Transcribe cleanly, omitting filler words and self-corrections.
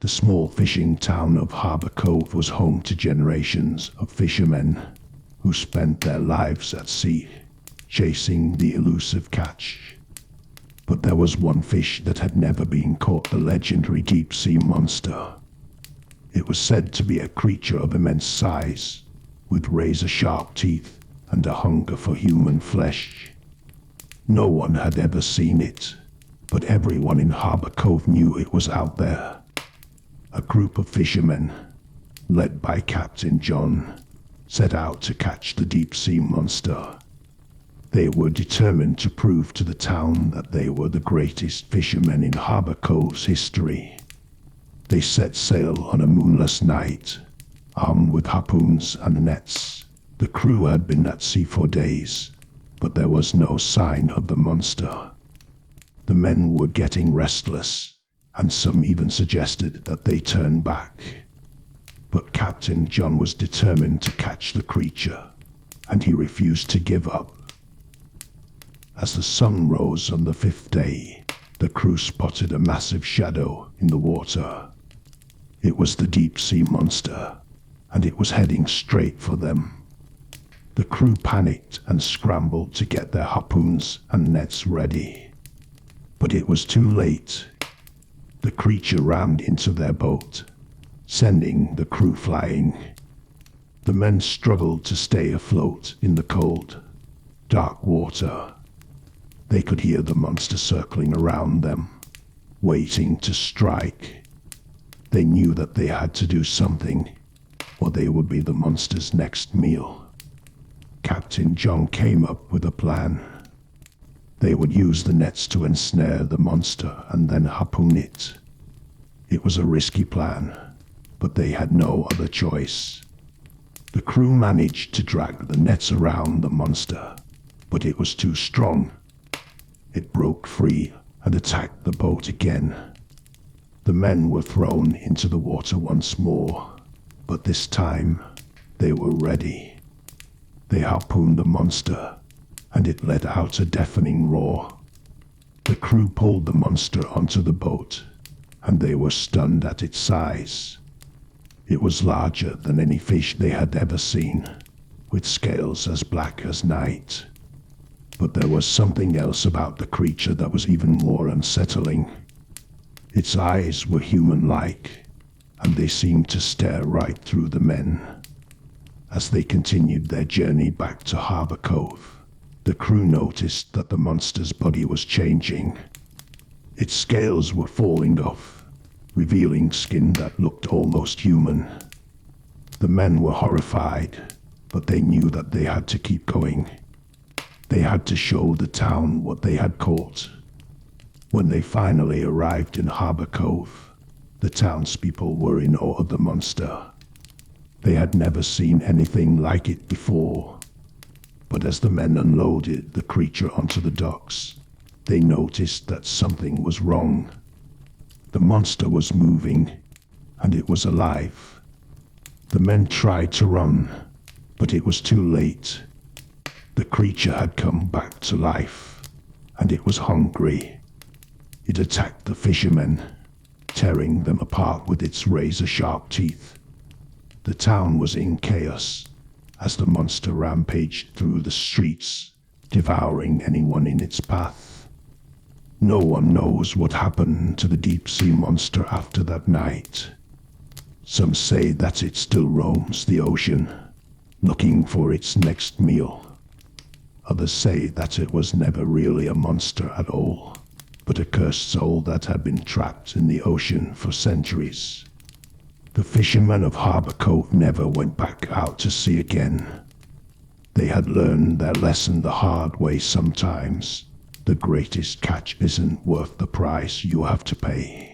The small fishing town of Harbour Cove was home to generations of fishermen who spent their lives at sea, chasing the elusive catch. But there was one fish that had never been caught, the legendary deep-sea monster. It was said to be a creature of immense size, with razor-sharp teeth and a hunger for human flesh. No one had ever seen it, but everyone in Harbour Cove knew it was out there. A group of fishermen, led by Captain John, set out to catch the deep-sea monster. They were determined to prove to the town that they were the greatest fishermen in Harbour Cove's history. They set sail on a moonless night, armed with harpoons and nets. The crew had been at sea for days, but there was no sign of the monster. The men were getting restless, and some even suggested that they turn back. But Captain John was determined to catch the creature, and he refused to give up. As the sun rose on the fifth day, the crew spotted a massive shadow in the water. It was the deep-sea monster, and it was heading straight for them. The crew panicked and scrambled to get their harpoons and nets ready. But it was too late. The creature rammed into their boat, sending the crew flying. The men struggled to stay afloat in the cold, dark water. They could hear the monster circling around them, waiting to strike. They knew that they had to do something, or they would be the monster's next meal. Captain John came up with a plan. They would use the nets to ensnare the monster and then harpoon it. It was a risky plan, but they had no other choice. The crew managed to drag the nets around the monster, but it was too strong. It broke free and attacked the boat again. The men were thrown into the water once more, but this time they were ready. They harpooned the monster, and it let out a deafening roar. The crew pulled the monster onto the boat, and they were stunned at its size. It was larger than any fish they had ever seen, with scales as black as night. But there was something else about the creature that was even more unsettling. Its eyes were human-like, and they seemed to stare right through the men. As they continued their journey back to Harbour Cove, the crew noticed that the monster's body was changing. Its scales were falling off, revealing skin that looked almost human. The men were horrified, but they knew that they had to keep going. They had to show the town what they had caught. When they finally arrived in Harbour Cove, the townspeople were in awe of the monster. They had never seen anything like it before. But as the men unloaded the creature onto the docks, they noticed that something was wrong. The monster was moving, and it was alive. The men tried to run, but it was too late. The creature had come back to life, and it was hungry. It attacked the fishermen, tearing them apart with its razor-sharp teeth. The town was in chaos as the monster rampaged through the streets, devouring anyone in its path. No one knows what happened to the deep-sea monster after that night. Some say that it still roams the ocean, looking for its next meal. Others say that it was never really a monster at all, but a cursed soul that had been trapped in the ocean for centuries. The fishermen of Harbour Cove never went back out to sea again. They had learned their lesson the hard way sometimes. The greatest catch isn't worth the price you have to pay.